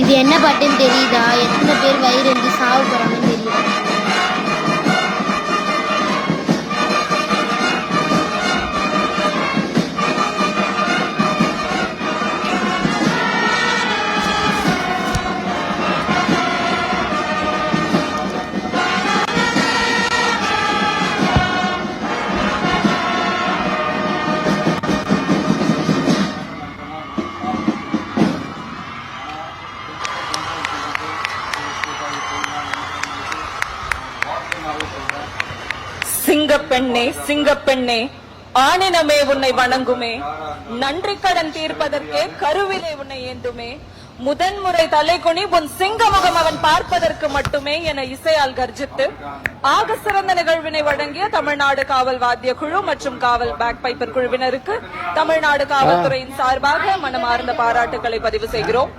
இது என்ன பாட்டுன்னு தெரியுதா? எத்தனை பேர் வயிறு சாவு போறாங்கன்னு தெரியுதா? சிங்கப்பெண்ணே சிங்கப்பெண்ணே, ஆணினமே உன்னை வணங்குமே, நன்றி கடன் தீர்ப்பதற்கே கருவிலே உன்னை ஏந்துமே, முதன்முறை தலைகுனி உன் சிங்கமுகம் அவன் பார்ப்பதற்கு மட்டுமே என இசையால் கர்ஜித்து ஆக சிறந்த நிகழ்வினை வழங்கிய தமிழ்நாடு காவல் வாத்திய குழு மற்றும் காவல் பேக் பைப்பர் குழுவினருக்கு தமிழ்நாடு காவல்துறையின் சார்பாக மனமார்ந்த பாராட்டுக்களை பதிவு செய்கிறோம்.